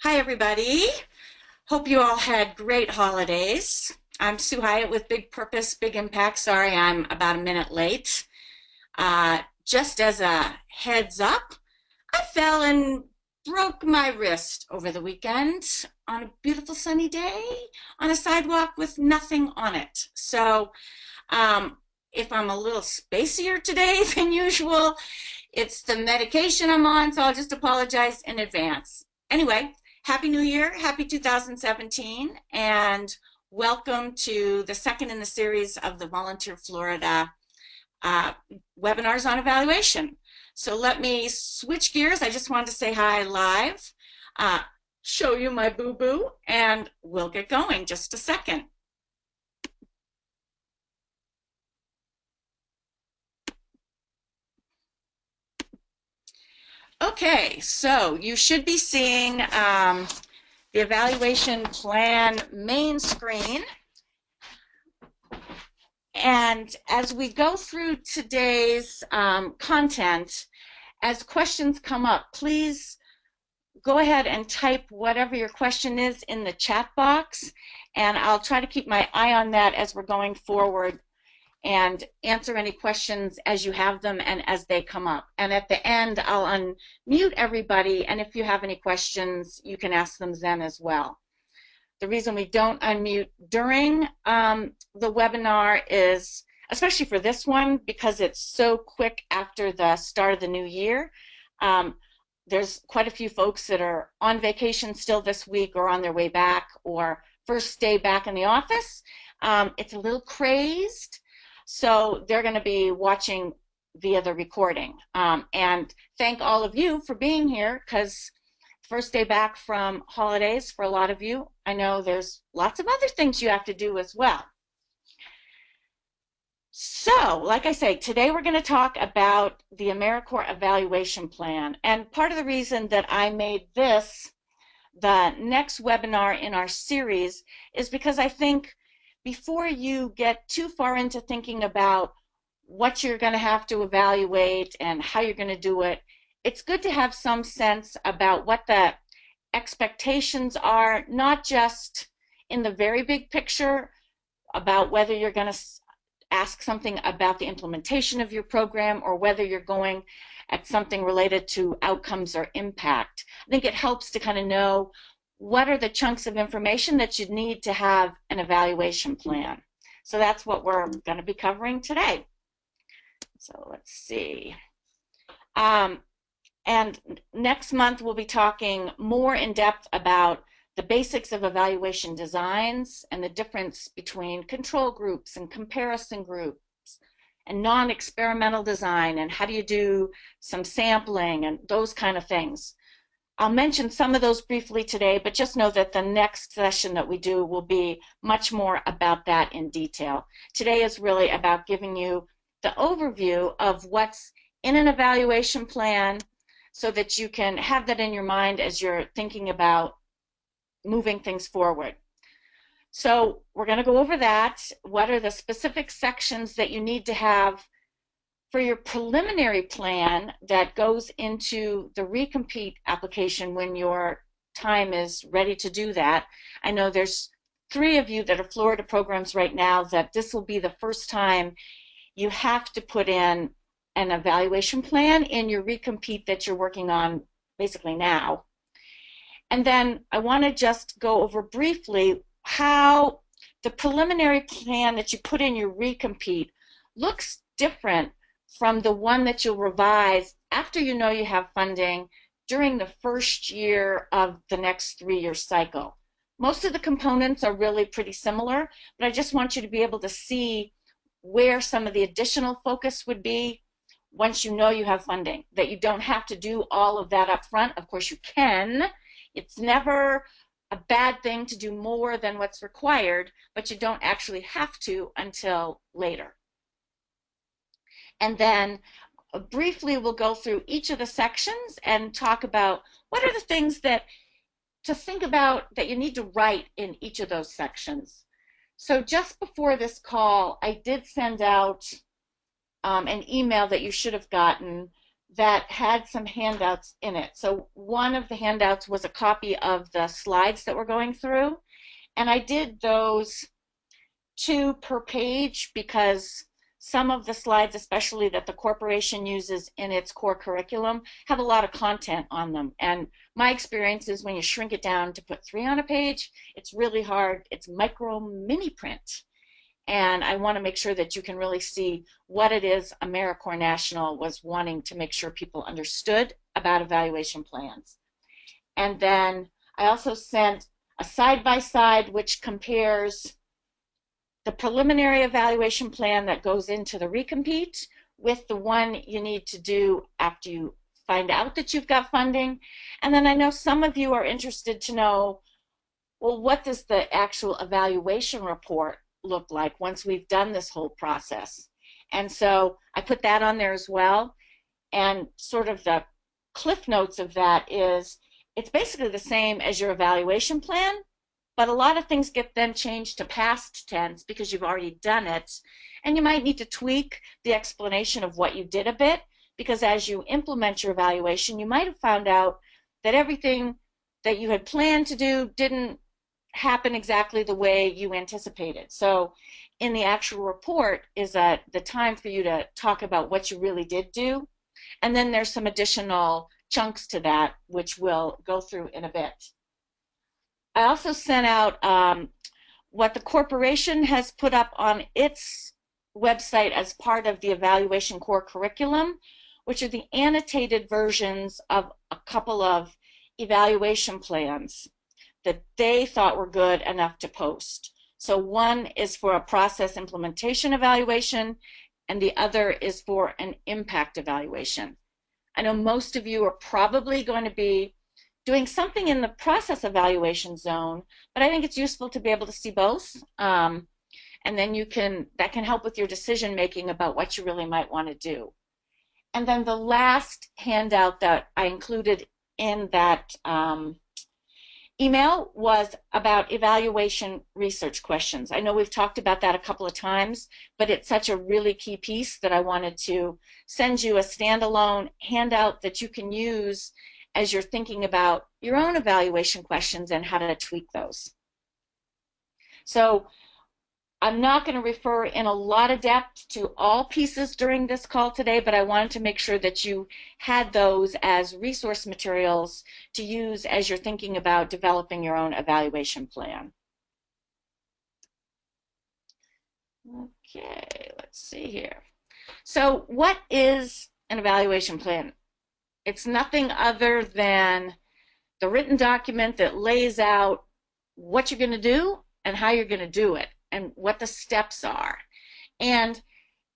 Hi, everybody. Hope you all had great holidays. I'm Sue Hyatt with Big Purpose, Big Impact. Sorry, I'm about a minute late. Just as a heads up, I fell and broke my wrist over the weekend on a beautiful sunny day on a sidewalk with nothing on it. So, um, if I'm a little spacier today than usual, it's the medication I'm on, so I'll just apologize in advance. Anyway, Happy New Year, happy 2017, and welcome to the second in the series of the Volunteer Florida uh, webinars on evaluation. So let me switch gears. I just wanted to say hi live, uh, show you my boo-boo, and we'll get going just a second. Okay, so you should be seeing the evaluation plan main screen. And as we go through today's content, as questions come up, please go ahead and type whatever your question is in the chat box, and I'll try to keep my eye on that as we're going forward and answer any questions as you have them and as they come up. And at the end, I'll unmute everybody, and if you have any questions, you can ask them then as well. The reason we don't unmute during the webinar is, especially for this one, because it's so quick after the start of the new year. There's quite a few folks that are on vacation still this week or on their way back or first day back in the office. It's a little crazed, so they're going to be watching via the recording. And thank all of you for being here, because first day back from holidays for a lot of you. I know there's lots of other things you have to do as well. So, like I say, today we're going to talk about the AmeriCorps evaluation plan. And part of the reason that I made this the next webinar in our series is because I think before you get too far into thinking about what you're going to have to evaluate and how you're going to do it, it's good to have some sense about what the expectations are, not just in the very big picture about whether you're going to ask something about the implementation of your program or whether you're going at something related to outcomes or impact. I think it helps to kind of know what are the chunks of information that you need to have an evaluation plan. So that's what we're going to be covering today. So let's see. And next month, we'll be talking more in depth about the basics of evaluation designs and the difference between control groups and comparison groups and non-experimental design and how do you do some sampling and those kind of things. I'll mention some of those briefly today, but just know that the next session that we do will be much more about that in detail. Today is really about giving you the overview of what's in an evaluation plan, so that you can have that in your mind as you're thinking about moving things forward. So we're going to go over that. What are the specific sections that you need to have for your preliminary plan that goes into the recompete application when your time is ready to do that? I know there's 3 of you that are Florida programs right now that this will be the first time you have to put in an evaluation plan in your recompete that you're working on basically now. And then I want to just go over briefly how the preliminary plan that you put in your recompete looks different from the one that you'll revise after you know you have funding during the first year of the next 3-year cycle. Most of the components are really pretty similar, but I just want you to be able to see where some of the additional focus would be once you know you have funding, that you don't have to do all of that up front. Of course you can. It's never a bad thing to do more than what's required, but you don't actually have to until later. And then briefly we'll go through each of the sections and talk about what are the things that to think about that you need to write in each of those sections. So just before this call, I did send out an email that you should have gotten that had some handouts in it. So one of the handouts was a copy of the slides that we're going through, and I did those 2 per page because some of the slides, especially that the corporation uses in its core curriculum, have a lot of content on them. And my experience is when you shrink it down to put 3 on a page, it's really hard. It's micro mini print. And I want to make sure that you can really see what it is AmeriCorps National was wanting to make sure people understood about evaluation plans. And then I also sent a side-by-side which compares the preliminary evaluation plan that goes into the recompete with the one you need to do after you find out that you've got funding. And then I know some of you are interested to know, well, what does the actual evaluation report look like once we've done this whole process? And so I put that on there as well. And sort of the cliff notes of that is it's basically the same as your evaluation plan, but a lot of things get then changed to past tense because you've already done it. And you might need to tweak the explanation of what you did a bit, because as you implement your evaluation, you might have found out that everything that you had planned to do didn't happen exactly the way you anticipated. So in the actual report is the time for you to talk about what you really did do. And then there's some additional chunks to that, which we'll go through in a bit. I also sent out what the corporation has put up on its website as part of the evaluation core curriculum, which are the annotated versions of a couple of evaluation plans that they thought were good enough to post. So one is for a process implementation evaluation, and the other is for an impact evaluation. I know most of you are probably going to be doing something in the process evaluation zone, but I think it's useful to be able to see both. And then that can help with your decision making about what you really might want to do. And then the last handout that I included in that email was about evaluation research questions. I know we've talked about that a couple of times, but it's such a really key piece that I wanted to send you a standalone handout that you can use as you're thinking about your own evaluation questions and how to tweak those. So I'm not going to refer in a lot of depth to all pieces during this call today, but I wanted to make sure that you had those as resource materials to use as you're thinking about developing your own evaluation plan. Okay, let's see here. So what is an evaluation plan? It's nothing other than the written document that lays out what you're going to do and how you're going to do it and what the steps are. And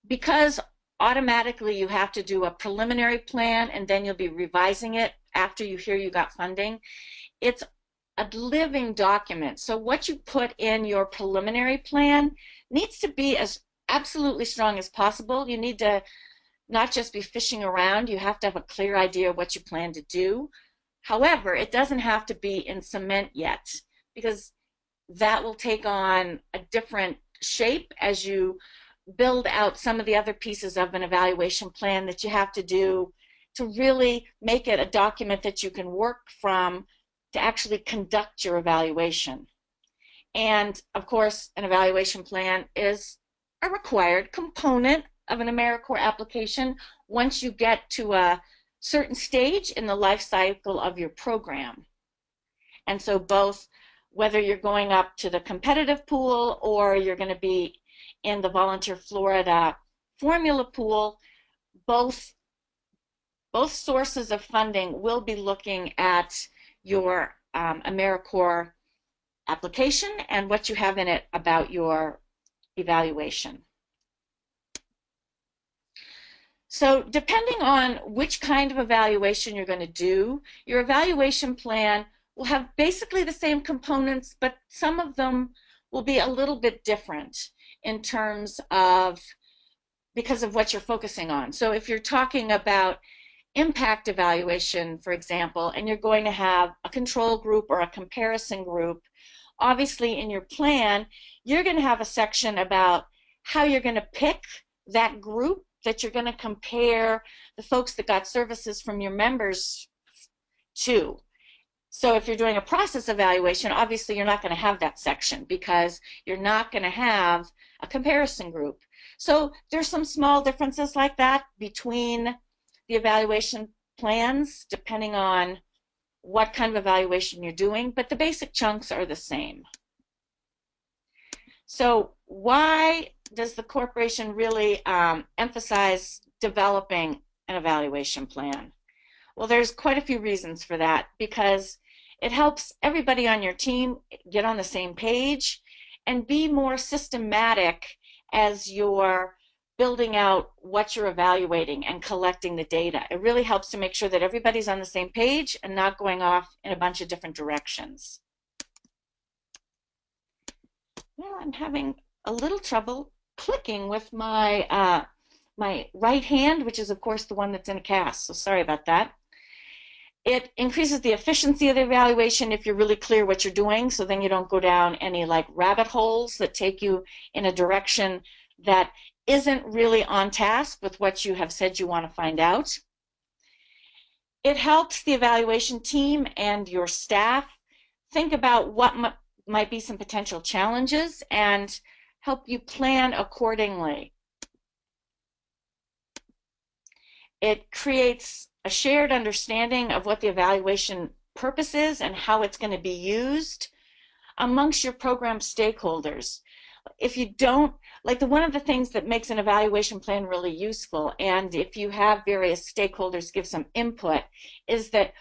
because automatically you have to do a preliminary plan and then you'll be revising it after you hear you got funding, it's a living document. So what you put in your preliminary plan needs to be as absolutely strong as possible. You need to not just be fishing around, you have to have a clear idea of what you plan to do. However, it doesn't have to be in cement yet, because that will take on a different shape as you build out some of the other pieces of an evaluation plan that you have to do to really make it a document that you can work from to actually conduct your evaluation. And of course, an evaluation plan is a required component of an AmeriCorps application once you get to a certain stage in the life cycle of your program. And so both, whether you're going up to the competitive pool or you're going to be in the Volunteer Florida formula pool, both sources of funding will be looking at your AmeriCorps application and what you have in it about your evaluation. So depending on which kind of evaluation you're going to do, your evaluation plan will have basically the same components, but some of them will be a little bit different in terms of, because of what you're focusing on. So if you're talking about impact evaluation, for example, and you're going to have a control group or a comparison group, obviously in your plan, you're going to have a section about how you're going to pick that group that you're going to compare the folks that got services from your members to. So if you're doing a process evaluation, obviously you're not going to have that section because you're not going to have a comparison group. So there's some small differences like that between the evaluation plans, depending on what kind of evaluation you're doing, but the basic chunks are the same. So why does the corporation really emphasize developing an evaluation plan? Well, there's quite a few reasons for that, because it helps everybody on your team get on the same page and be more systematic as you're building out what you're evaluating and collecting the data. It really helps to make sure that everybody's on the same page and not going off in a bunch of different directions. Well, I'm having a little trouble clicking with my my right hand, which is of course the one that's in a cast, so sorry about that. It increases the efficiency of the evaluation if you're really clear what you're doing, so then you don't go down any like rabbit holes that take you in a direction that isn't really on task with what you have said you want to find out. It helps the evaluation team and your staff think about what might be some potential challenges and help you plan accordingly. It creates a shared understanding of what the evaluation purpose is and how it's going to be used amongst your program stakeholders. If you don't, like one of the things that makes an evaluation plan really useful, and if you have various stakeholders give some input, is that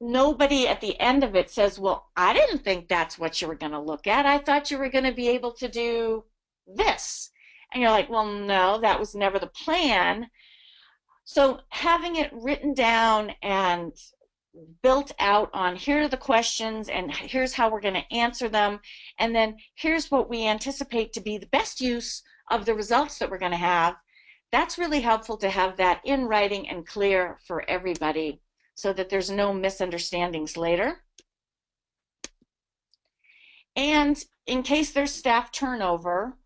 nobody at the end of it says, well, I didn't think that's what you were going to look at. I thought you were going to be able to do this. And you're like, well, no, that was never the plan. So having it written down and built out on here are the questions and here's how we're going to answer them, and then here's what we anticipate to be the best use of the results that we're going to have, that's really helpful to have that in writing and clear for everybody so that there's no misunderstandings later. And in case there's staff turnover,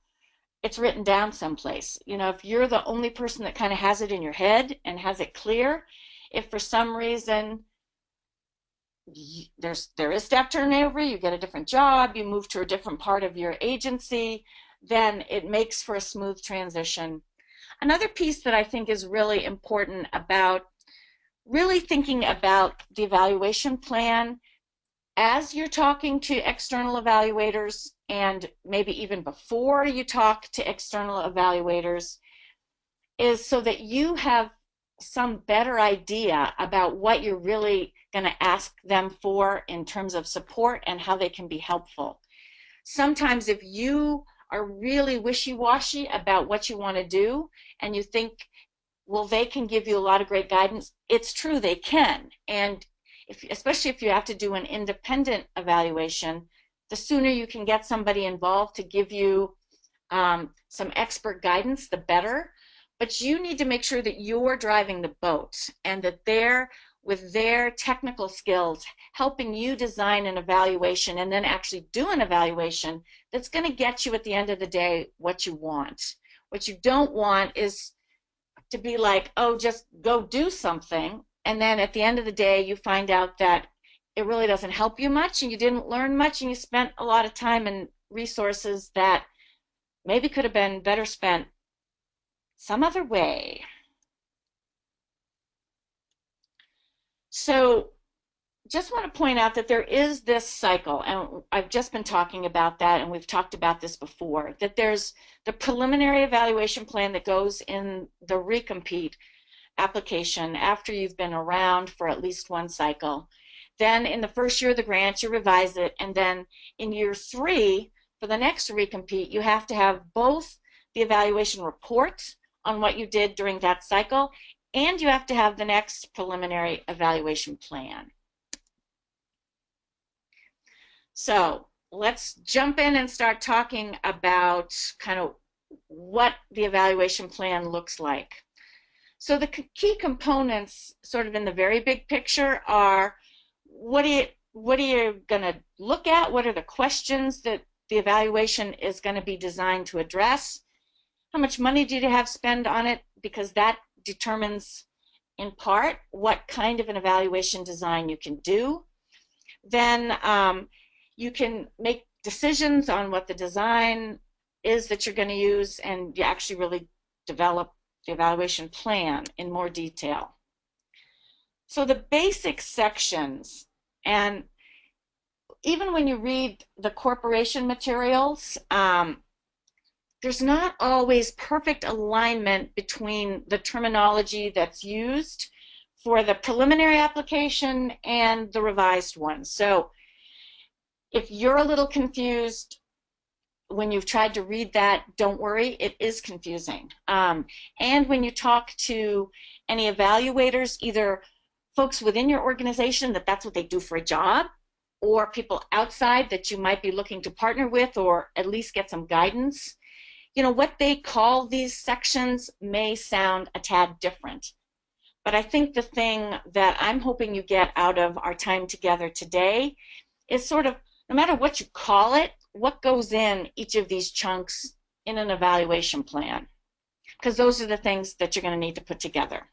it's written down someplace. You know, if you're the only person that kind of has it in your head and has it clear, if for some reason there is staff turnover, you get a different job, you move to a different part of your agency, then it makes for a smooth transition. Another piece that I think is really important about really thinking about the evaluation plan as you're talking to external evaluators, and maybe even before you talk to external evaluators, is so that you have some better idea about what you're really going to ask them for in terms of support and how they can be helpful. Sometimes if you are really wishy-washy about what you want to do and you think, well, they can give you a lot of great guidance, it's true, they can. And especially if you have to do an independent evaluation, the sooner you can get somebody involved to give you some expert guidance, the better. But you need to make sure that you're driving the boat and that they're, with their technical skills, helping you design an evaluation and then actually do an evaluation that's going to get you at the end of the day what you want. What you don't want is to be like, oh, just go do something, and then at the end of the day you find out that it really doesn't help you much and you didn't learn much and you spent a lot of time and resources that maybe could have been better spent some other way. So just want to point out that there is this cycle, and I've just been talking about that, and we've talked about this before, that there's the preliminary evaluation plan that goes in the recompete application after you've been around for at least one cycle. Then in the first year of the grant, you revise it, and then in year 3, for the next recompete, you have to have both the evaluation report on what you did during that cycle, and you have to have the next preliminary evaluation plan. So let's jump in and start talking about kind of what the evaluation plan looks like. So the key components sort of in the very big picture are what are you going to look at? What are the questions that the evaluation is going to be designed to address? How much money do you have spent on it? because that determines in part what kind of an evaluation design you can do. Then you can make decisions on what the design is that you're going to use, and you actually really develop the evaluation plan in more detail. So the basic sections, and even when you read the corporation materials, there's not always perfect alignment between the terminology that's used for the preliminary application and the revised one. So if you're a little confused when you've tried to read that, don't worry, it is confusing. And when you talk to any evaluators, either folks within your organization that that's what they do for a job, or people outside that you might be looking to partner with or at least get some guidance, you know, what they call these sections may sound a tad different. But I think the thing that I'm hoping you get out of our time together today is sort of, no matter what you call it, what goes in each of these chunks in an evaluation plan, because those are the things that you're going to need to put together.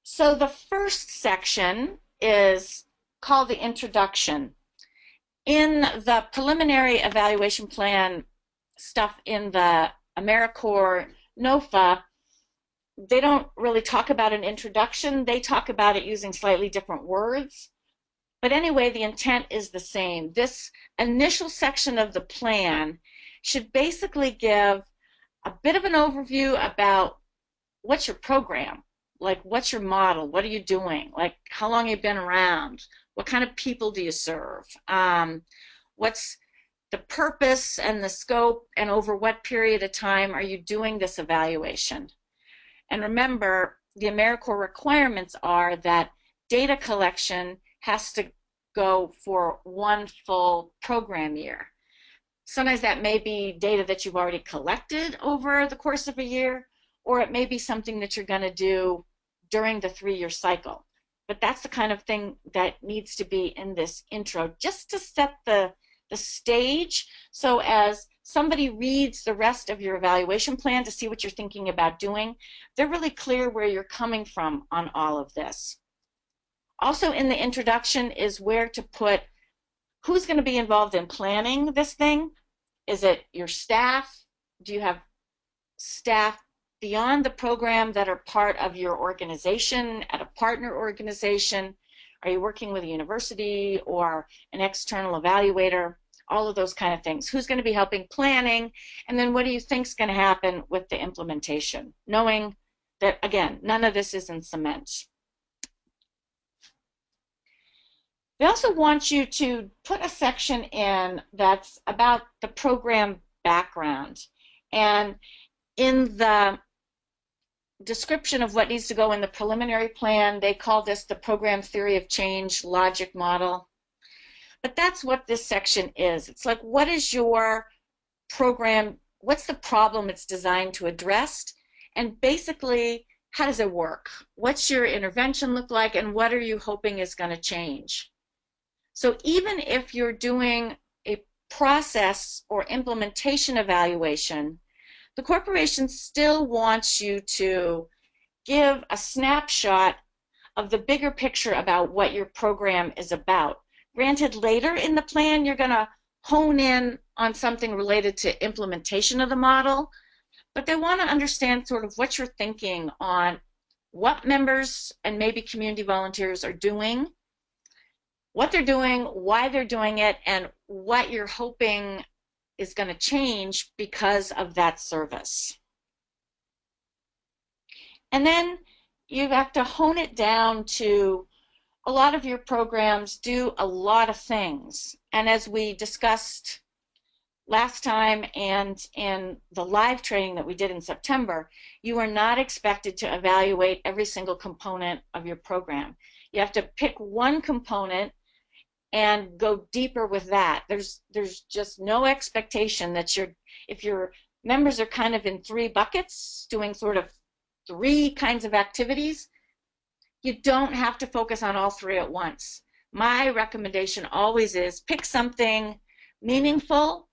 So the first section is called the introduction. In the preliminary evaluation plan stuff in the AmeriCorps NOFA, they don't really talk about an introduction. They talk about it using slightly different words. But anyway, the intent is the same. This initial section of the plan should basically give a bit of an overview about what's your program, like what's your model, what are you doing, like how long you've been around, what kind of people do you serve, what's the purpose and the scope, and over what period of time are you doing this evaluation. And remember, the AmeriCorps requirements are that data collection has to go for one full program year. Sometimes that may be data that you've already collected over the course of a year, or it may be something that you're going to do during the 3-year cycle. But that's the kind of thing that needs to be in this intro, just to set the stage, so as somebody reads the rest of your evaluation plan to see what you're thinking about doing, they're really clear where you're coming from on all of this. Also in the introduction is where to put who's going to be involved in planning this thing. Is it your staff? Do you have staff beyond the program that are part of your organization, at a partner organization? Are you working with a university or an external evaluator? All of those kind of things. Who's going to be helping planning? And then what do you think is going to happen with the implementation? Knowing that, again, none of this is in cement. We also want you to put a section in that's about the program background. And in the description of what needs to go in the preliminary plan, they call this the program theory of change logic model. But that's what this section is. It's like, what is your program, what's the problem it's designed to address, and basically, how does it work? What's your intervention look like, and what are you hoping is going to change? So even if you're doing a process or implementation evaluation, the corporation still wants you to give a snapshot of the bigger picture about what your program is about. Granted, later in the plan, you're going to hone in on something related to implementation of the model, but they want to understand sort of what you're thinking on what members and maybe community volunteers are doing, what they're doing, why they're doing it, and what you're hoping is going to change because of that service. And then you have to hone it down to, a lot of your programs do a lot of things. And as we discussed last time and in the live training that we did in September, you are not expected to evaluate every single component of your program. You have to pick one component and go deeper with that. There's just no expectation that if your members are kind of in 3 buckets, doing sort of 3 kinds of activities, you don't have to focus on all 3 at once. My recommendation always is pick something meaningful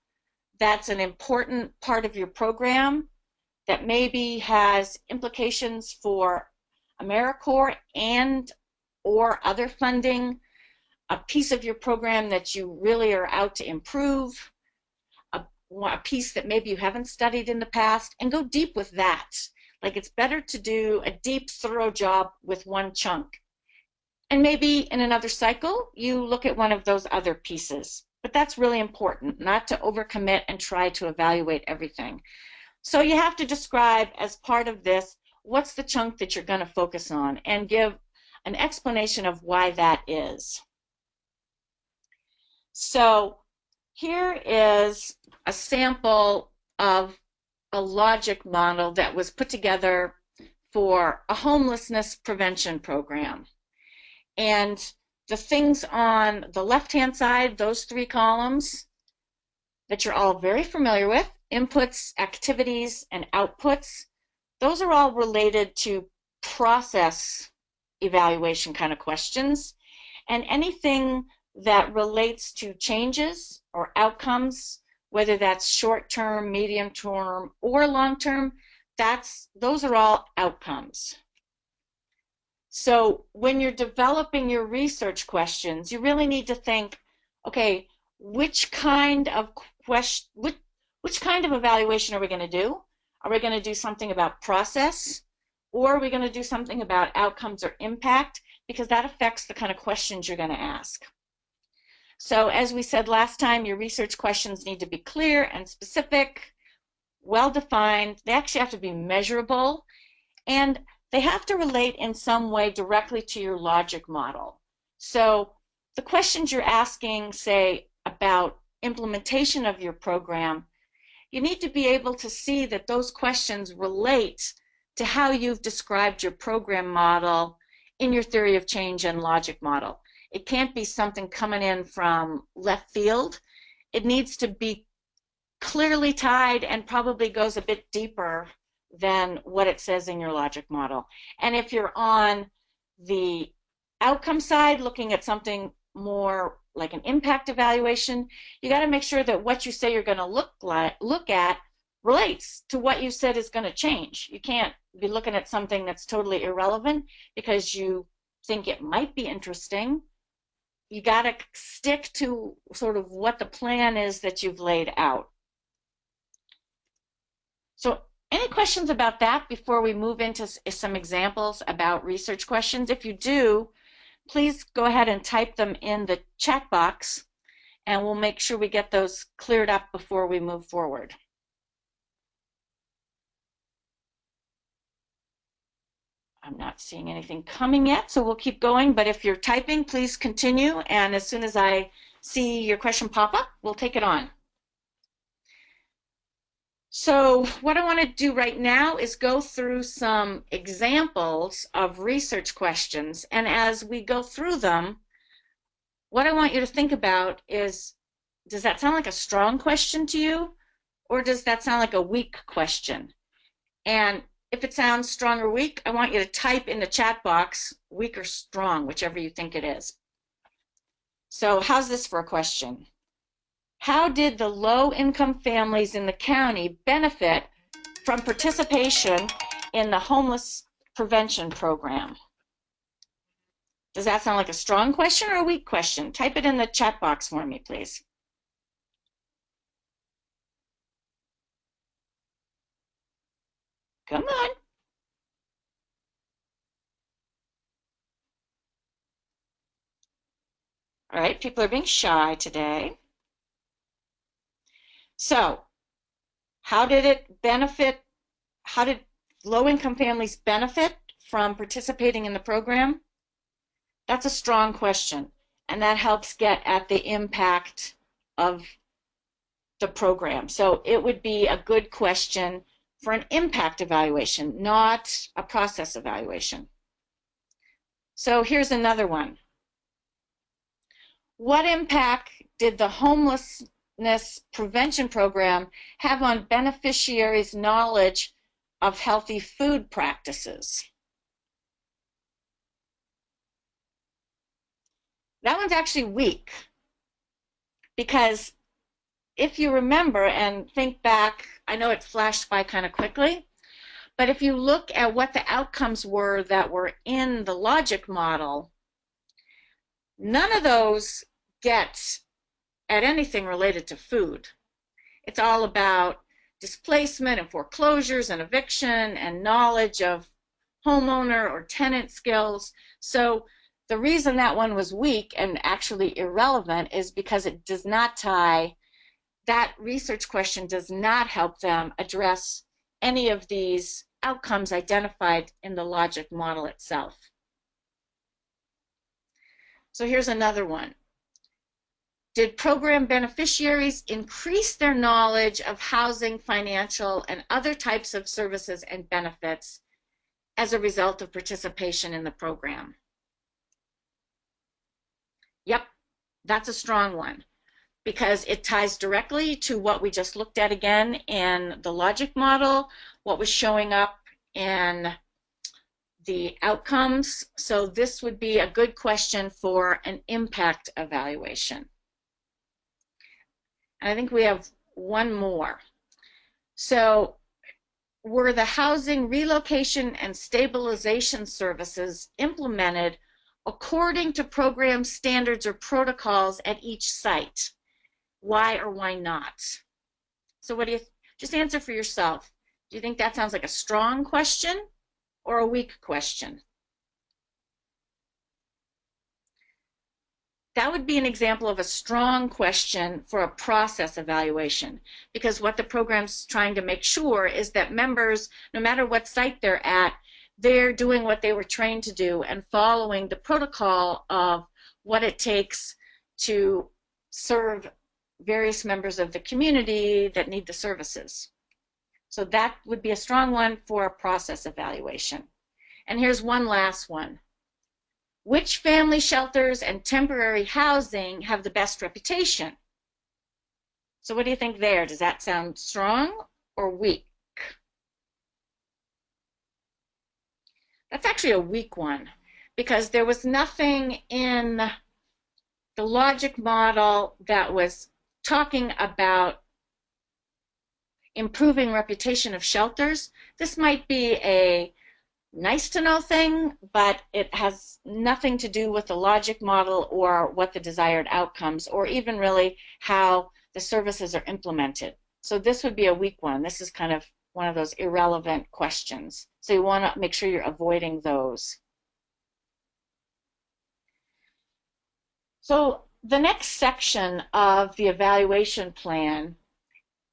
that's an important part of your program that maybe has implications for AmeriCorps and or other funding, a piece of your program that you really are out to improve, a piece that maybe you haven't studied in the past, and go deep with that. Like, it's better to do a deep, thorough job with one chunk. And maybe in another cycle, you look at one of those other pieces. But that's really important, not to overcommit and try to evaluate everything. So you have to describe as part of this, what's the chunk that you're going to focus on, and give an explanation of why that is. So here is a sample of a logic model that was put together for a homelessness prevention program. And the things on the left-hand side, those three columns that you're all very familiar with, inputs, activities, and outputs, those are all related to process evaluation kind of questions. And anything that relates to changes or outcomes, whether that's short-term, medium-term, or long-term, those are all outcomes. So when you're developing your research questions, you really need to think, okay, which kind of evaluation are we going to do? Are we going to do something about process, or are we going to do something about outcomes or impact? Because that affects the kind of questions you're going to ask. So as we said last time, your research questions need to be clear and specific, well-defined. They actually have to be measurable, and they have to relate in some way directly to your logic model. So the questions you're asking, say, about implementation of your program, you need to be able to see that those questions relate to how you've described your program model in your theory of change and logic model. It can't be something coming in from left field. It needs to be clearly tied and probably goes a bit deeper than what it says in your logic model. And if you're on the outcome side, looking at something more like an impact evaluation, you got to make sure that what you say you're going to look at relates to what you said is going to change. You can't be looking at something that's totally irrelevant because you think it might be interesting. You got to stick to sort of what the plan is that you've laid out. So any questions about that before we move into some examples about research questions? If you do, please go ahead and type them in the chat box, and we'll make sure we get those cleared up before we move forward. I'm not seeing anything coming yet, so we'll keep going, but if you're typing, please continue, and as soon as I see your question pop up, we'll take it on. So what I want to do right now is go through some examples of research questions, and as we go through them, what I want you to think about is, does that sound like a strong question to you, or does that sound like a weak question? And if it sounds strong or weak, I want you to type in the chat box, weak or strong, whichever you think it is. So how's this for a question? How did the low-income families in the county benefit from participation in the homeless prevention program? Does that sound like a strong question or a weak question? Type it in the chat box for me, please. Come on. All right, people are being shy today. So, how did low-income families benefit from participating in the program? That's a strong question, and that helps get at the impact of the program. So it would be a good question for an impact evaluation, not a process evaluation. So here's another one. What impact did the homelessness prevention program have on beneficiaries' knowledge of healthy food practices? That one's actually weak, because if you remember and think back, I know it flashed by kind of quickly, but if you look at what the outcomes were that were in the logic model, none of those get at anything related to food. It's all about displacement and foreclosures and eviction and knowledge of homeowner or tenant skills. So the reason that one was weak and actually irrelevant is because it does not tie, that research question does not help them address any of these outcomes identified in the logic model itself. So here's another one. Did program beneficiaries increase their knowledge of housing, financial, and other types of services and benefits as a result of participation in the program? Yep, that's a strong one, because it ties directly to what we just looked at again in the logic model, what was showing up in the outcomes. So this would be a good question for an impact evaluation. And I think we have one more. So were the housing relocation and stabilization services implemented according to program standards or protocols at each site? Why or why not? So what do you, just answer for yourself. Do you think that sounds like a strong question or a weak question? That would be an example of a strong question for a process evaluation, because what the program's trying to make sure is that members, no matter what site they're at, they're doing what they were trained to do and following the protocol of what it takes to serve various members of the community that need the services. So that would be a strong one for a process evaluation. And here's one last one. Which family shelters and temporary housing have the best reputation? So what do you think there? Does that sound strong or weak? That's actually a weak one, because there was nothing in the logic model that was talking about improving reputation of shelters. This might be a nice to know thing, but it has nothing to do with the logic model or what the desired outcomes, or even really how the services are implemented. So this would be a weak one. This is kind of one of those irrelevant questions. So you want to make sure you're avoiding those. So the next section of the evaluation plan,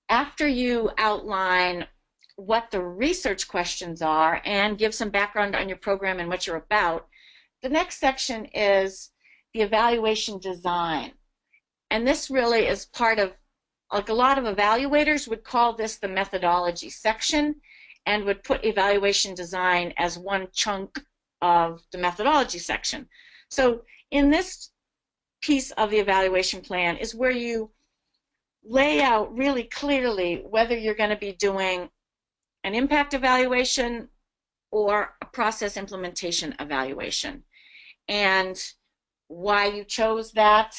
after you outline what the research questions are and give some background on your program and what you're about, the next section is the evaluation design. And this really is part of, like a lot of evaluators would call this the methodology section and would put evaluation design as one chunk of the methodology section. So in this piece of the evaluation plan is where you lay out really clearly whether you're going to be doing an impact evaluation or a process implementation evaluation, and why you chose that,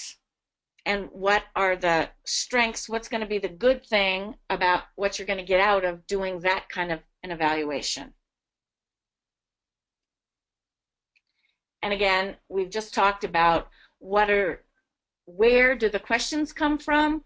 and what are the strengths, what's going to be the good thing about what you're going to get out of doing that kind of an evaluation. And again, we've just talked about where do the questions come from,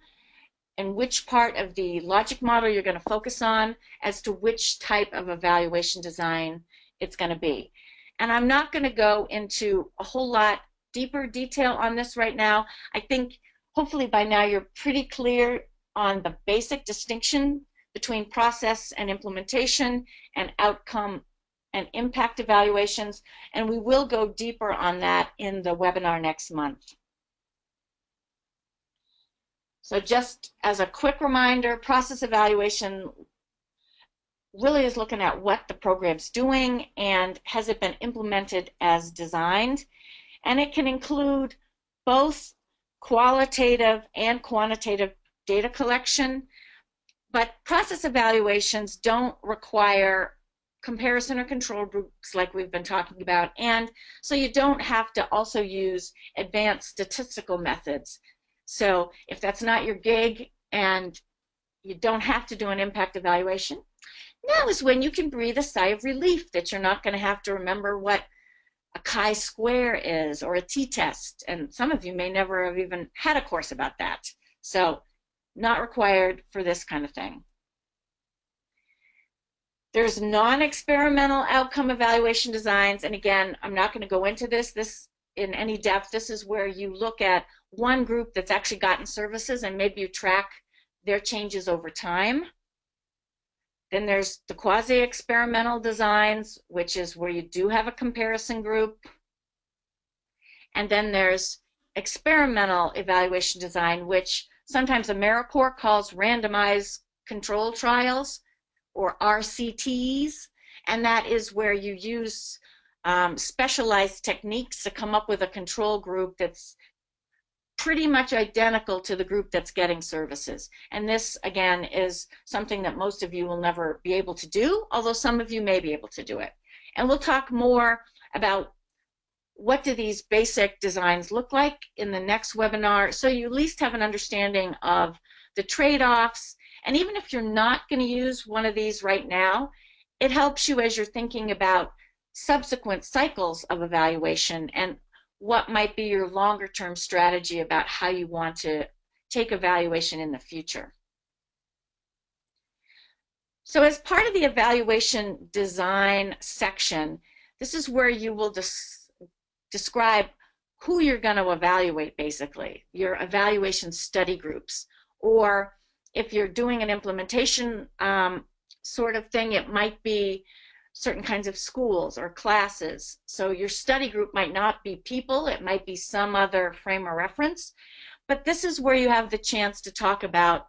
and which part of the logic model you're going to focus on as to which type of evaluation design it's going to be. And I'm not going to go into a whole lot deeper detail on this right now. I think hopefully by now you're pretty clear on the basic distinction between process and implementation and outcome and impact evaluations, and we will go deeper on that in the webinar next month. So just as a quick reminder, process evaluation really is looking at what the program's doing and has it been implemented as designed. And it can include both qualitative and quantitative data collection, but process evaluations don't require comparison or control groups like we've been talking about, and so you don't have to also use advanced statistical methods. So if that's not your gig and you don't have to do an impact evaluation, now is when you can breathe a sigh of relief that you're not going to have to remember what a chi-square is or a t-test. And some of you may never have even had a course about that. So not required for this kind of thing. There's non-experimental outcome evaluation designs. And again, I'm not going to go into this in any depth. This is where you look at one group that's actually gotten services and maybe you track their changes over time. Then there's the quasi-experimental designs, which is where you do have a comparison group. And then there's experimental evaluation design, which sometimes AmeriCorps calls randomized control trials, or RCTs. And that is where you use specialized techniques to come up with a control group that's pretty much identical to the group that's getting services. And this, again, is something that most of you will never be able to do, although some of you may be able to do it. And we'll talk more about what do these basic designs look like in the next webinar, so you at least have an understanding of the trade-offs. And even if you're not going to use one of these right now, it helps you as you're thinking about subsequent cycles of evaluation and what might be your longer term strategy about how you want to take evaluation in the future. So as part of the evaluation design section, this is where you will describe who you're going to evaluate, basically, your evaluation study groups. Or if you're doing an implementation sort of thing, it might be certain kinds of schools or classes. So your study group might not be people, it might be some other frame of reference. But this is where you have the chance to talk about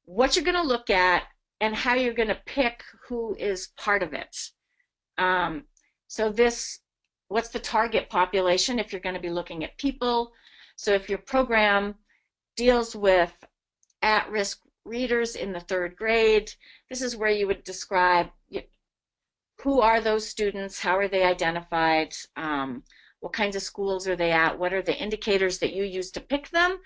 what you're going to look at and how you're going to pick who is part of it. So what's the target population if you're going to be looking at people? So if your program deals with at-risk readers in the 3rd grade, this is where you would describe who are those students, how are they identified, what kinds of schools are they at, what are the indicators that you use to pick them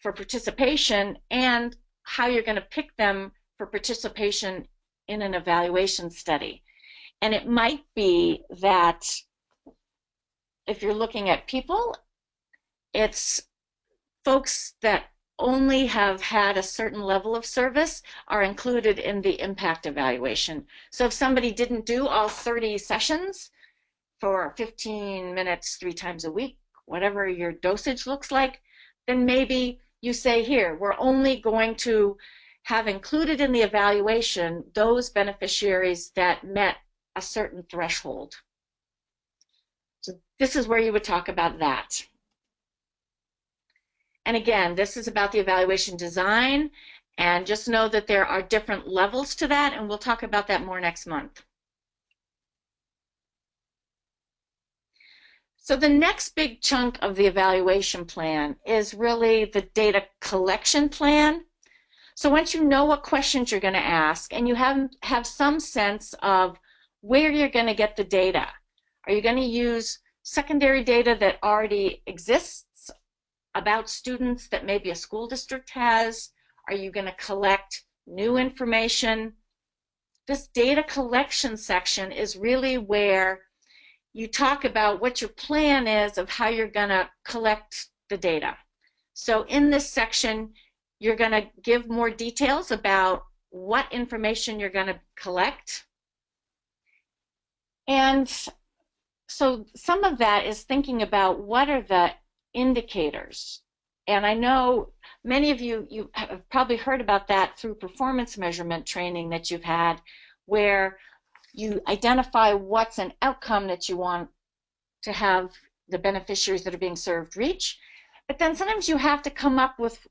for participation, and how you're going to pick them for participation in an evaluation study. And it might be that if you're looking at people, it's folks that only have had a certain level of service are included in the impact evaluation. So if somebody didn't do all 30 sessions for 15 minutes 3 times a week, whatever your dosage looks like, then maybe you say, here, we're only going to have included in the evaluation those beneficiaries that met a certain threshold. So this is where you would talk about that. And again, this is about the evaluation design, and just know that there are different levels to that, and we'll talk about that more next month. So the next big chunk of the evaluation plan is really the data collection plan. So once you know what questions you're going to ask and you have some sense of where you're going to get the data, are you going to use secondary data that already exists about students that maybe a school district has? Are you going to collect new information? This data collection section is really where you talk about what your plan is of how you're going to collect the data. So in this section, you're going to give more details about what information you're going to collect. And so some of that is thinking about what are the indicators. And I know many of you have probably heard about that through performance measurement training that you've had, where you identify what's an outcome that you want to have the beneficiaries that are being served reach. But then sometimes you have to come up with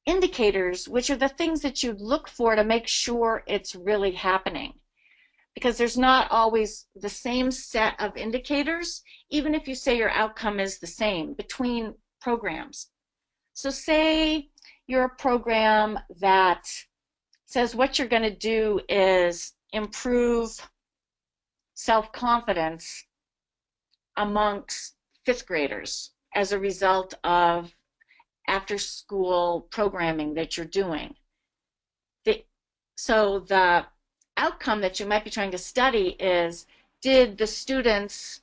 indicators, which are the things that you look for to make sure it's really happening. Because there's not always the same set of indicators, even if you say your outcome is the same between programs. So say you're a program that says what you're going to do is improve self-confidence amongst 5th graders as a result of after school programming that you're doing. So the outcome that you might be trying to study is, did the students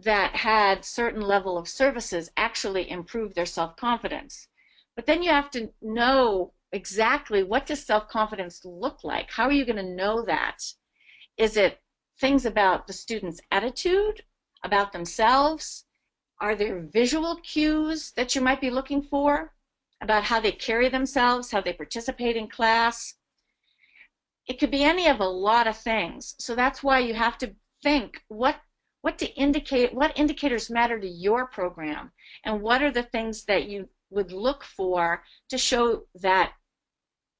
that had certain level of services actually improve their self-confidence? But then you have to know exactly, what does self-confidence look like? How are you going to know that? Is it things about the student's attitude, about themselves? Are there visual cues that you might be looking for about how they carry themselves, how they participate in class? It could be any of a lot of things. So that's why you have to think, what indicators matter to your program, and what are the things that you would look for to show that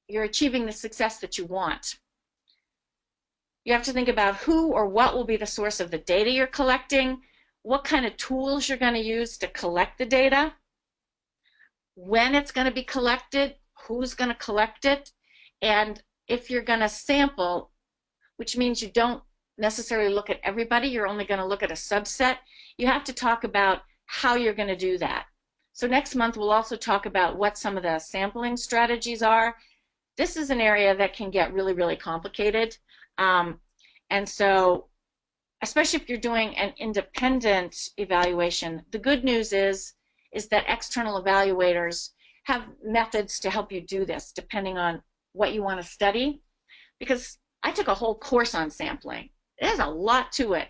you're achieving the success that you want. You have to think about who or what will be the source of the data you're collecting, what kind of tools you're going to use to collect the data, when it's going to be collected, who's going to collect it, and if you're going to sample, which means you don't necessarily look at everybody, you're only going to look at a subset, you have to talk about how you're going to do that. So next month we'll also talk about what some of the sampling strategies are. This is an area that can get really, really complicated. And so, especially if you're doing an independent evaluation, the good news is that external evaluators have methods to help you do this depending on what you want to study. Because I took a whole course on sampling. There's a lot to it.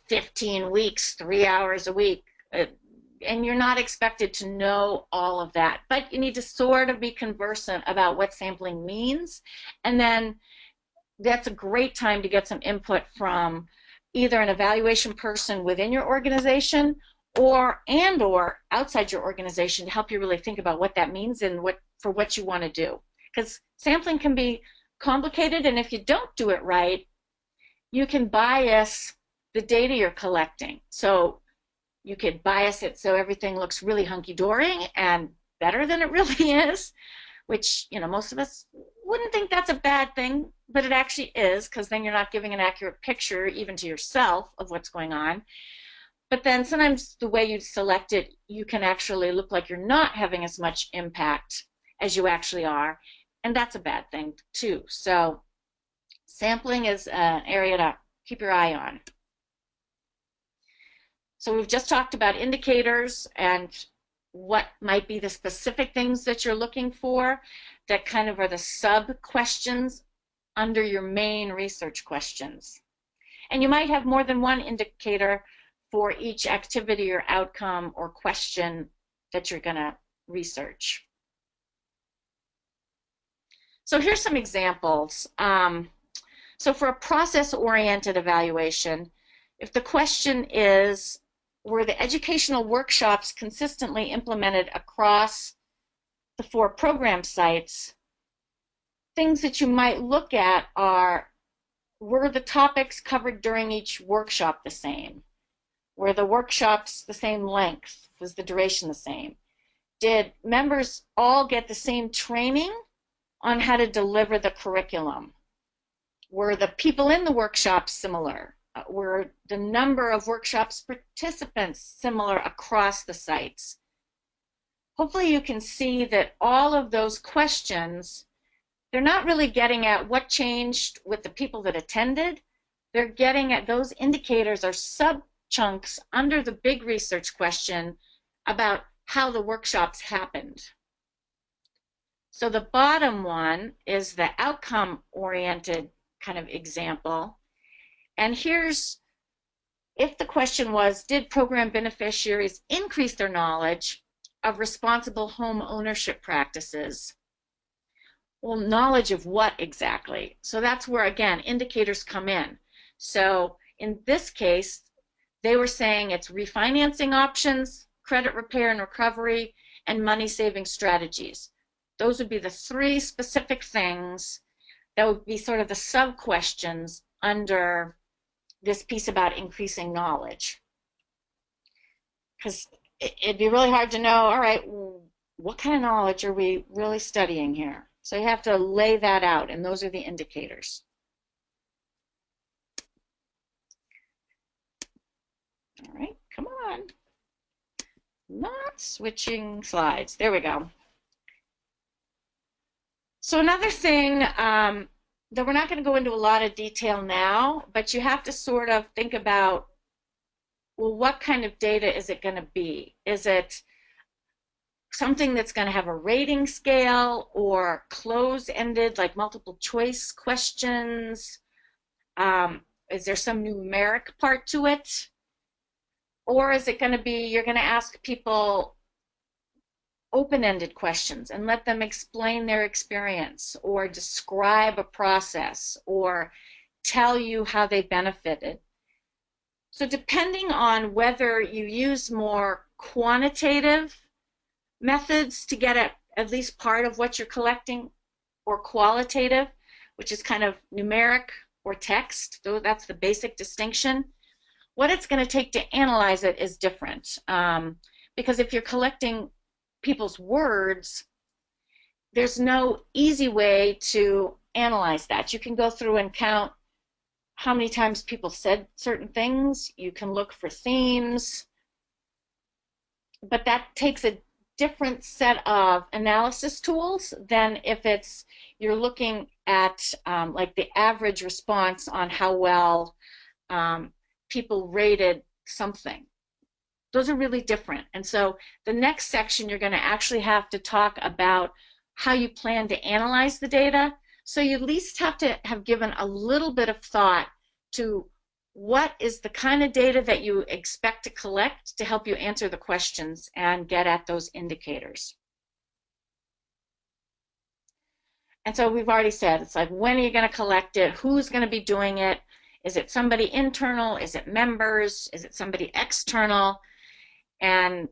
15 weeks, 3 hours a week, and you're not expected to know all of that, but you need to sort of be conversant about what sampling means, and then that's a great time to get some input from either an evaluation person within your organization or outside your organization to help you really think about what that means and what you want to do. Because sampling can be complicated, and if you don't do it right, you can bias the data you're collecting. So you could bias it so everything looks really hunky-dory and better than it really is, which, most of us wouldn't think that's a bad thing, but it actually is, because then you're not giving an accurate picture even to yourself of what's going on. But then sometimes the way you select it, you can actually look like you're not having as much impact as you actually are, and that's a bad thing too. So sampling is an area to keep your eye on. So we've just talked about indicators and what might be the specific things that you're looking for that kind of are the sub-questions under your main research questions. And you might have more than one indicator for each activity or outcome or question that you're going to research. So here's some examples. So for a process-oriented evaluation, if the question is, were the educational workshops consistently implemented across the 4 program sites, things that you might look at are, were the topics covered during each workshop the same? Were the workshops the same length? Was the duration the same? Did members all get the same training on how to deliver the curriculum? Were the people in the workshops similar? Were the number of workshops participants similar across the sites? Hopefully you can see that all of those questions, they're not really getting at what changed with the people that attended. They're getting at, those indicators are sub-chunks under the big research question about how the workshops happened. So the bottom one is the outcome-oriented kind of example. And here's, if the question was, did program beneficiaries increase their knowledge of responsible home ownership practices? Well, knowledge of what exactly? So that's where, again, indicators come in. So in this case, they were saying it's refinancing options, credit repair and recovery, and money-saving strategies. Those would be the 3 specific things that would be sort of the sub-questions under this piece about increasing knowledge. Because it'd be really hard to know, all right, what kind of knowledge are we really studying here? So you have to lay that out, and those are the indicators. All right, come on. Not switching slides. There we go. So another thing that we're not going to go into a lot of detail now, but you have to sort of think about, well, what kind of data is it going to be? Is it something that's going to have a rating scale or close-ended, like multiple choice questions? Is there some numeric part to it? Or is it going to be, you're going to ask people open-ended questions and let them explain their experience or describe a process or tell you how they benefited? So depending on whether you use more quantitative methods to get at least part of what you're collecting, or qualitative, which is kind of numeric or text, though that's the basic distinction, what it's going to take to analyze it is different. Because if you're collecting people's words, there's no easy way to analyze that. You can go through and count how many times people said certain things. You can look for themes, but that takes a different set of analysis tools than if you're looking at like the average response on how well people rated something. Those are really different. And so the next section, you're going to actually have to talk about how you plan to analyze the data. So you at least have to have given a little bit of thought to what is the kind of data that you expect to collect to help you answer the questions and get at those indicators. And so we've already said, it's like, when are you going to collect it? Who's going to be doing it? Is it somebody internal? Is it members? Is it somebody external? And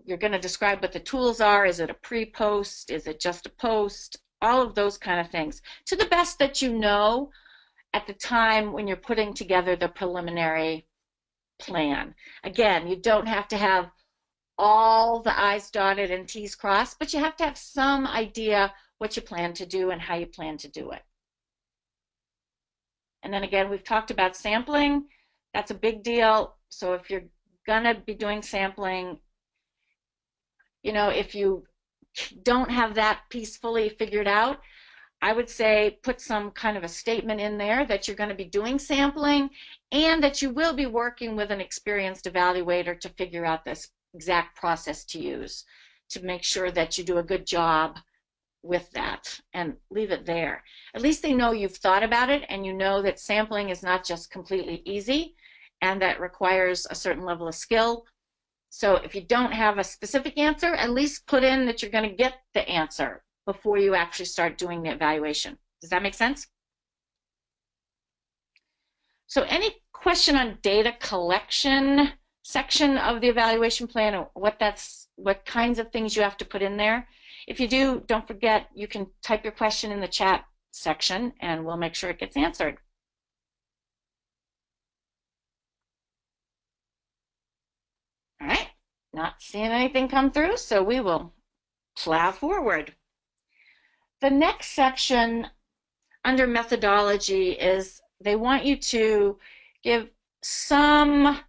you're going to describe what the tools are. Is it a pre-post? Is it just a post? All of those kind of things, to the best that you know at the time when you're putting together the preliminary plan. Again, you don't have to have all the I's dotted and T's crossed, but you have to have some idea what you plan to do and how you plan to do it. And then again, we've talked about sampling. That's a big deal. So if you're gonna be doing sampling, you know, if you don't have that piece fully figured out, I would say put some kind of a statement in there that you're going to be doing sampling and that you will be working with an experienced evaluator to figure out this exact process to use to make sure that you do a good job with that, and leave it there. At least they know you've thought about it and you know that sampling is not just completely easy and that requires a certain level of skill. So if you don't have a specific answer, at least put in that you're going to get the answer before you actually start doing the evaluation. Does that make sense? So any question on data collection section of the evaluation plan, or what kinds of things you have to put in there? If you do, don't forget, you can type your question in the chat section and we'll make sure it gets answered. All right, not seeing anything come through, so we will plow forward. The next section under methodology is they want you to give some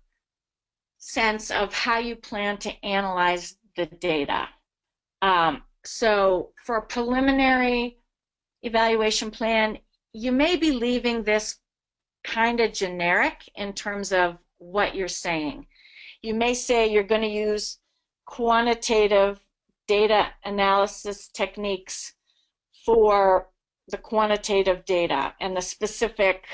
sense of how you plan to analyze the data. So for a preliminary evaluation plan, you may be leaving this kind of generic in terms of what you're saying. You may say you're going to use quantitative data analysis techniques for the quantitative data, and the specific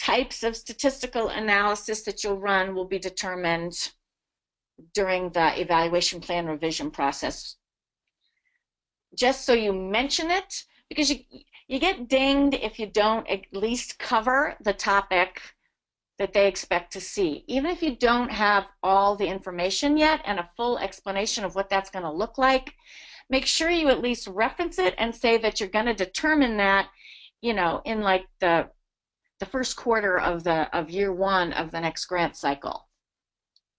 types of statistical analysis that you'll run will be determined during the evaluation plan revision process. Just so you mention it, because you get dinged if you don't at least cover the topic that they expect to see. Even if you don't have all the information yet and a full explanation of what that's going to look like, make sure you at least reference it and say that you're going to determine that, you know, in like the first quarter of year one of the next grant cycle.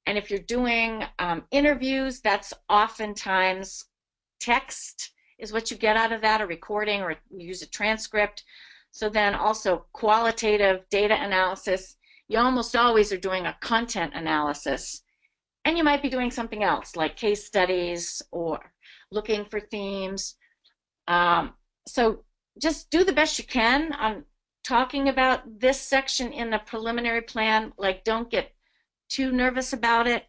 And if you're doing interviews, that's oftentimes text is what you get out of that, a recording, or you use a transcript. So then also qualitative data analysis, you almost always are doing a content analysis And you might be doing something else like case studies or looking for themes. Um, so just do the best you can on talking about this section in the preliminary plan. Like, don't get too nervous about it,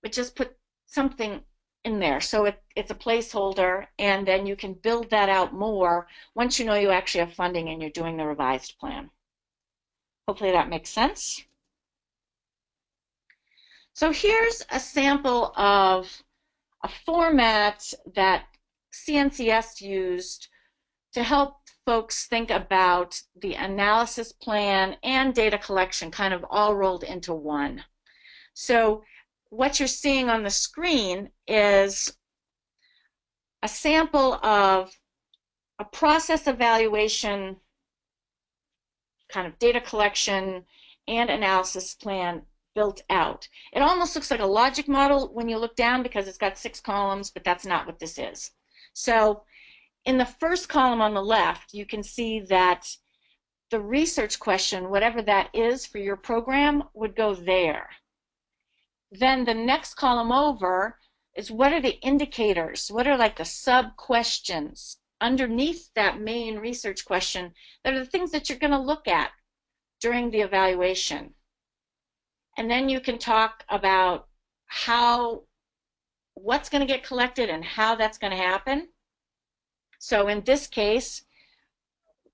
but just put something in there so it's a placeholder, and then you can build that out more once you know you actually have funding and you're doing the revised plan. Hopefully that makes sense. So here's a sample of a format that CNCS used to help folks think about the analysis plan and data collection kind of all rolled into one. So what you're seeing on the screen is a sample of a process evaluation, kind of data collection and analysis plan built out. It almost looks like a logic model when you look down because it's got 6 columns, but that's not what this is. So in the first column on the left, you can see that the research question, whatever that is for your program, would go there. Then the next column over is what are the indicators? What are like the sub-questions underneath that main research question that are the things that you're going to look at during the evaluation? And then you can talk about what's going to get collected and how that's going to happen. So in this case,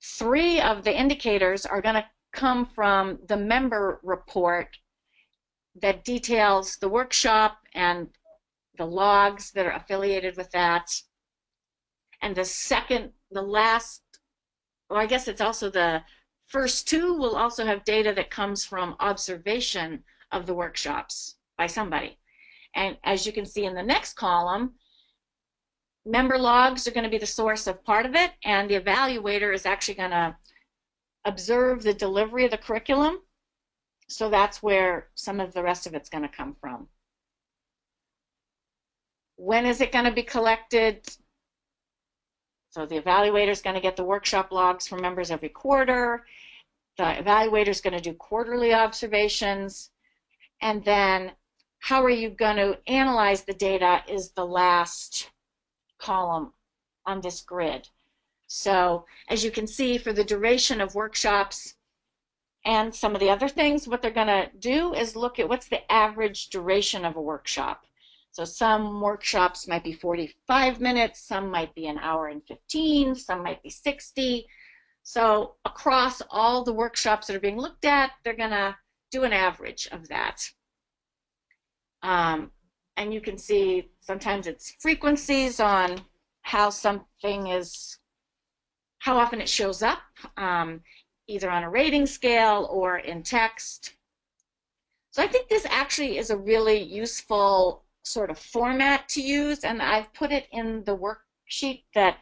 3 of the indicators are going to come from the member report that details the workshop and the logs that are affiliated with that. And I guess it's also the first 2 will also have data that comes from observation of the workshops by somebody. And as you can see in the next column, member logs are going to be the source of part of it, and the evaluator is actually going to observe the delivery of the curriculum. So that's where some of the rest of it's going to come from. When is it going to be collected? So the evaluator is going to get the workshop logs from members every quarter. The evaluator is going to do quarterly observations. And then how are you going to analyze the data is the last column on this grid. So as you can see, for the duration of workshops and some of the other things, what they're going to do is look at what's the average duration of a workshop. So some workshops might be 45 minutes, some might be an hour and 15, some might be 60. So across all the workshops that are being looked at, they're going to do an average of that. And you can see sometimes it's frequencies on how something is, how often it shows up, either on a rating scale or in text. So I think this actually is a really useful sort of format to use, and I've put it in the worksheet that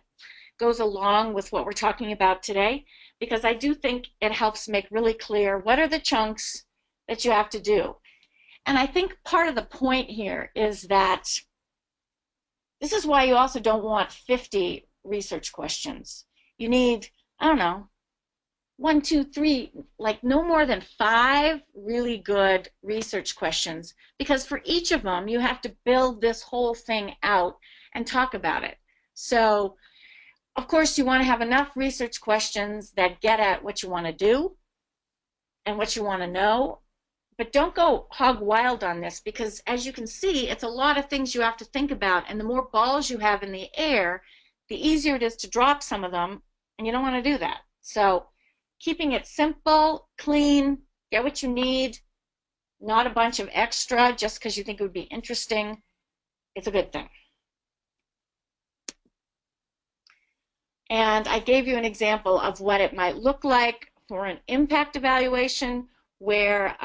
goes along with what we're talking about today, because I do think it helps make really clear what are the chunks that you have to do. And I think part of the point here is that this is why you also don't want 50 research questions. You need, I don't know, 1, 2, 3, like no more than 5 really good research questions, because for each of them you have to build this whole thing out and talk about it. So of course you want to have enough research questions that get at what you want to do and what you want to know, but don't go hog wild on this, because as you can see, it's a lot of things you have to think about, and the more balls you have in the air, the easier it is to drop some of them, and you don't want to do that. So keeping it simple, clean, get what you need, not a bunch of extra just because you think it would be interesting, it's a good thing. And I gave you an example of what it might look like for an impact evaluation, where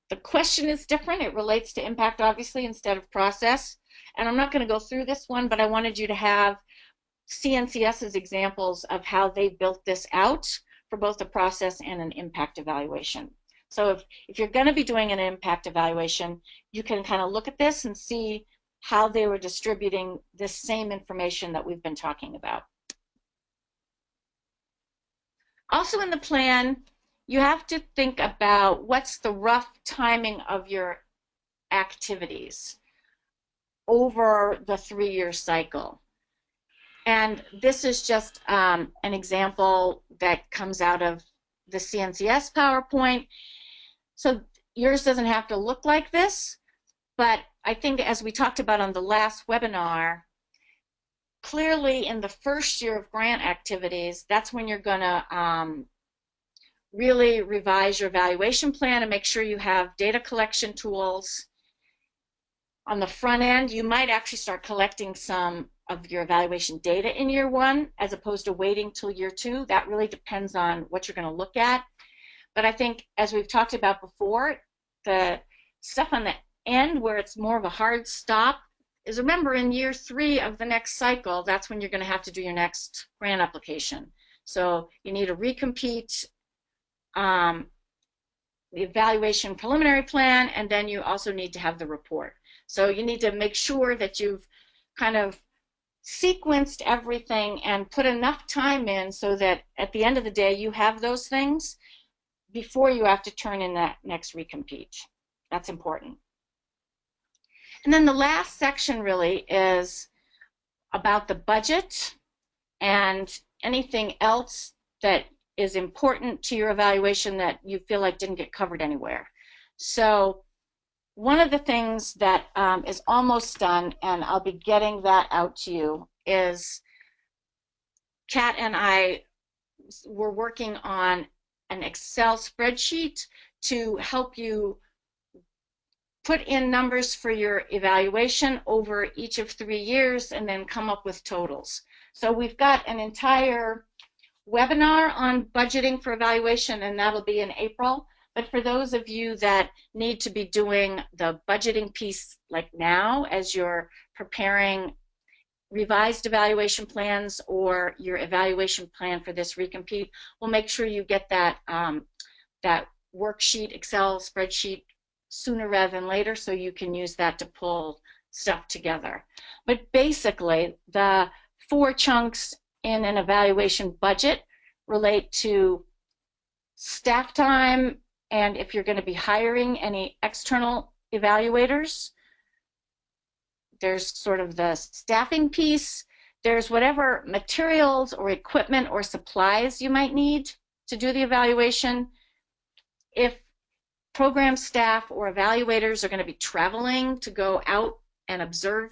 the question is different. It relates to impact, obviously, instead of process. And I'm not going to go through this one, but I wanted you to have CNCS's examples of how they built this out for both a process and an impact evaluation. So if you're going to be doing an impact evaluation, you can kind of look at this and see how they were distributing this same information that we've been talking about. Also in the plan, you have to think about what's the rough timing of your activities over the 3-year cycle. And this is just an example that comes out of the CNCS PowerPoint. So yours doesn't have to look like this, but I think as we talked about on the last webinar, clearly in the first year of grant activities, that's when you're going to really revise your evaluation plan and make sure you have data collection tools. On the front end, you might actually start collecting some of your evaluation data in year 1 as opposed to waiting till year 2. That really depends on what you're going to look at. But I think, as we've talked about before, the stuff on the end where it's more of a hard stop is, remember, in year 3 of the next cycle, that's when you're going to have to do your next grant application. So you need a recompete, the evaluation preliminary plan, and then you also need to have the report. So you need to make sure that you've kind of sequenced everything and put enough time in so that at the end of the day you have those things before you have to turn in that next recompete. That's important. And then the last section really is about the budget and anything else that is important to your evaluation that you feel like didn't get covered anywhere. So one of the things that is almost done, and I'll be getting that out to you, is Kat and I were working on an Excel spreadsheet to help you put in numbers for your evaluation over each of 3 years and then come up with totals. So we've got an entire webinar on budgeting for evaluation, and that'll be in April. But for those of you that need to be doing the budgeting piece like now as you're preparing revised evaluation plans or your evaluation plan for this recompete, we'll make sure you get that, that worksheet, Excel spreadsheet, sooner rather than later, so you can use that to pull stuff together. But basically, the 4 chunks in an evaluation budget relate to staff time, and if you're going to be hiring any external evaluators, there's sort of the staffing piece, there's whatever materials or equipment or supplies you might need to do the evaluation. If program staff or evaluators are going to be traveling to go out and observe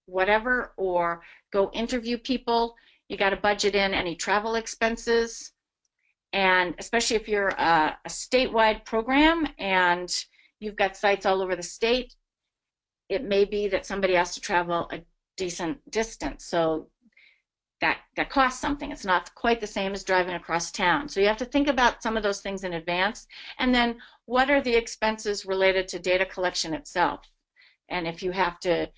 whatever or go interview people, you got to budget in any travel expenses. And especially if you're a statewide program and you've got sites all over the state, it may be that somebody has to travel a decent distance. So that costs something. It's not quite the same as driving across town. So you have to think about some of those things in advance. And then what are the expenses related to data collection itself? And if you have to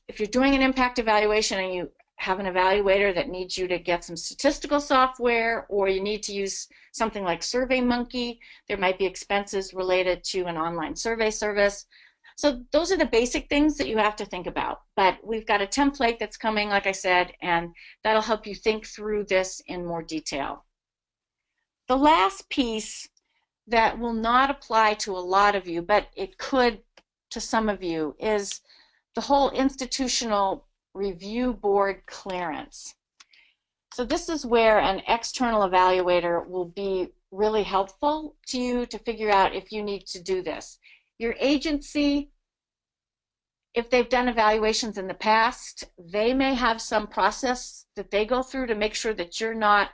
if you're doing an impact evaluation and you have an evaluator that needs you to get some statistical software, or you need to use something like SurveyMonkey, there might be expenses related to an online survey service. So those are the basic things that you have to think about. But we've got a template that's coming, like I said, and that'll help you think through this in more detail. The last piece that will not apply to a lot of you, but it could to some of you, is the whole institutional review board clearance. So this is where an external evaluator will be really helpful to you to figure out if you need to do this. Your agency, if they've done evaluations in the past, they may have some process that they go through to make sure that you're not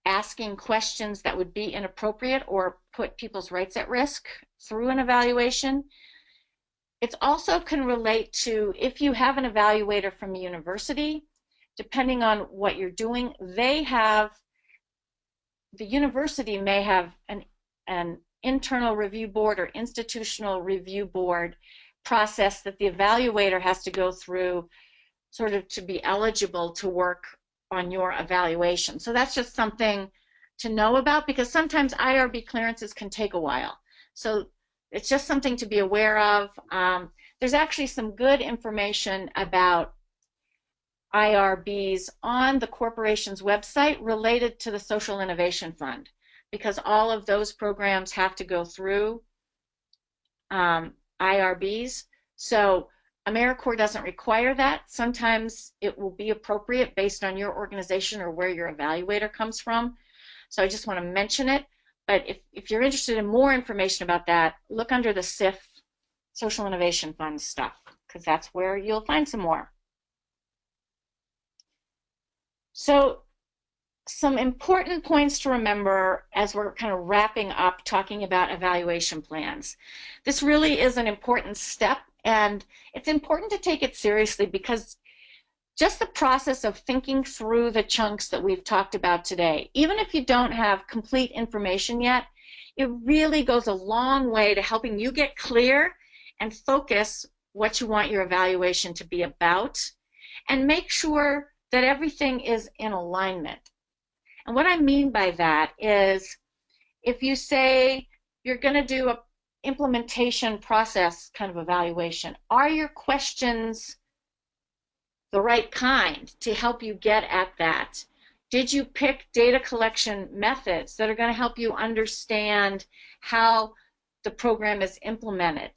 asking questions that would be inappropriate or put people's rights at risk through an evaluation. It also can relate to if you have an evaluator from a university, depending on what you're doing, the university may have an internal review board or institutional review board process that the evaluator has to go through sort of to be eligible to work on your evaluation. So that's just something to know about, because sometimes IRB clearances can take a while. So it's just something to be aware of. There's actually some good information about IRBs on the corporation's website related to the Social Innovation Fund. because all of those programs have to go through IRBs. So AmeriCorps doesn't require that. Sometimes it will be appropriate based on your organization or where your evaluator comes from. So I just want to mention it. But if you're interested in more information about that, look under the SIF, Social Innovation Fund stuff, because that's where you'll find some more. So some important points to remember as we're kind of wrapping up talking about evaluation plans. This really is an important step, and it's important to take it seriously because just the process of thinking through the chunks that we've talked about today, even if you don't have complete information yet, it really goes a long way to helping you get clear and focus what you want your evaluation to be about, and make sure that everything is in alignment. And what I mean by that is, if you say you're going to do an implementation process kind of evaluation, are your questions the right kind to help you get at that? Did you pick data collection methods that are going to help you understand how the program is implemented?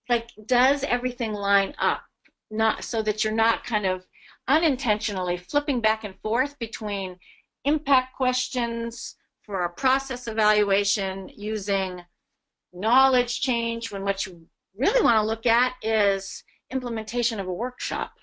Like, does everything line up? Not so that you're not kind of unintentionally flipping back and forth between impact questions for a process evaluation using knowledge change, when what you really want to look at is implementation of a workshop.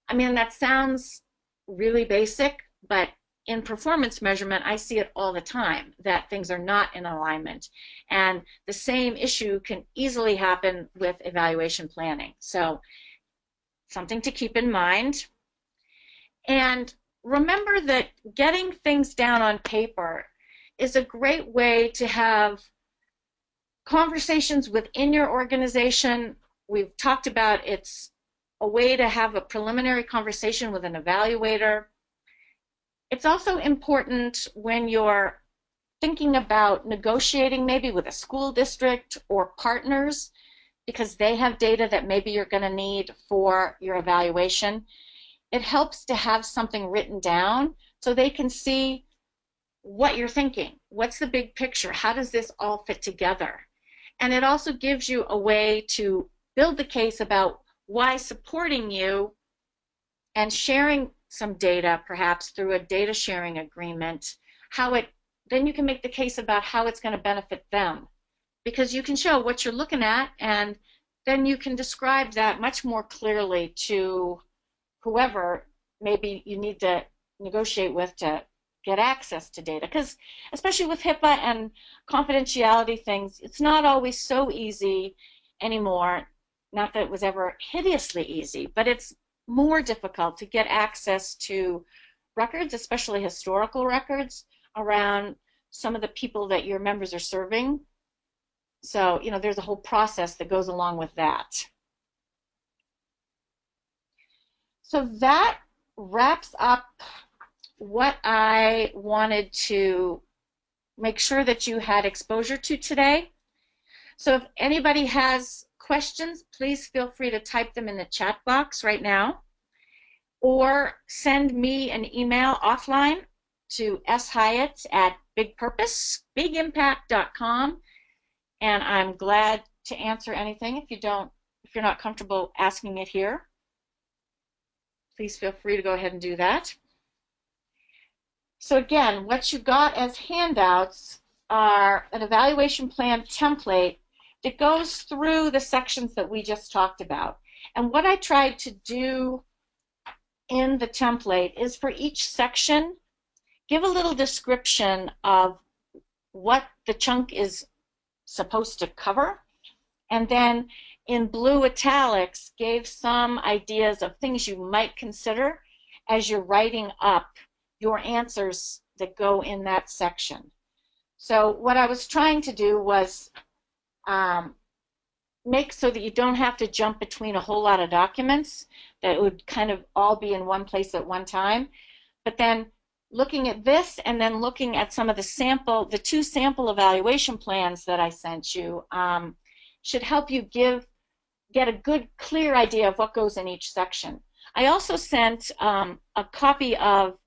I mean, that sounds really basic, but in performance measurement, I see it all the time, that things are not in alignment. And the same issue can easily happen with evaluation planning. So something to keep in mind. And remember that getting things down on paper is a great way to have conversations within your organization. We've talked about it's a way to have a preliminary conversation with an evaluator. It's also important when you're thinking about negotiating maybe with a school district or partners, because they have data that maybe you're going to need for your evaluation. It helps to have something written down so they can see what you're thinking. What's the big picture? How does this all fit together? And it also gives you a way to build the case about why supporting you and sharing some data, perhaps through a data sharing agreement, then you can make the case about how it's going to benefit them. Because you can show what you're looking at, and then you can describe that much more clearly to whoever maybe you need to negotiate with to get access to data. Because especially with HIPAA and confidentiality things, it's not always so easy anymore. Not that it was ever hideously easy, but it's more difficult to get access to records, especially historical records, around some of the people that your members are serving. So, you know, there's a whole process that goes along with that. So that wraps up what I wanted to make sure that you had exposure to today. So if anybody has questions, please feel free to type them in the chat box right now, or send me an email offline to shyatt@bigpurposebigimpact.com, and I'm glad to answer anything. If you're not comfortable asking it here, please feel free to go ahead and do that. So again, what you got as handouts are an evaluation plan template that goes through the sections that we just talked about. And what I tried to do in the template is, for each section, give a little description of what the chunk is supposed to cover, and then in blue italics gave some ideas of things you might consider as you're writing up your answers that go in that section. So what I was trying to do was make so that you don't have to jump between a whole lot of documents, that it would kind of all be in one place at one time. But then looking at this and then looking at some of the two sample evaluation plans that I sent you should help you get a good, clear idea of what goes in each section. I also sent a copy of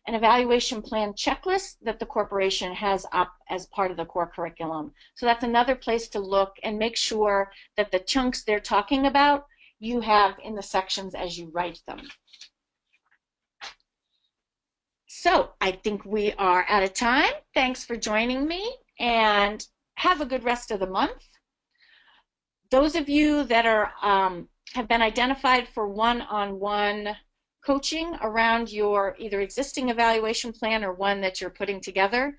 an evaluation plan checklist that the corporation has up as part of the core curriculum. So that's another place to look and make sure that the chunks they're talking about you have in the sections as you write them. So I think we are out of time. Thanks for joining me, and have a good rest of the month. Those of you that are have been identified for one-on-one coaching around your either existing evaluation plan or one that you're putting together,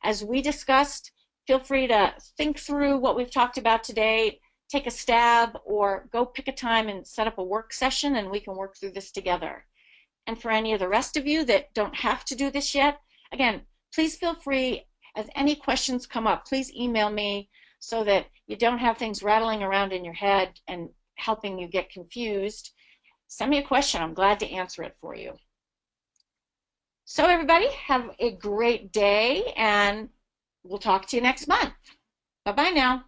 as we discussed, feel free to think through what we've talked about today, take a stab, or go pick a time and set up a work session and we can work through this together. And for any of the rest of you that don't have to do this yet, again, please feel free, as any questions come up, please email me so that you don't have things rattling around in your head and helping you get confused. Send me a question. I'm glad to answer it for you. So everybody, have a great day, and we'll talk to you next month. Bye-bye now.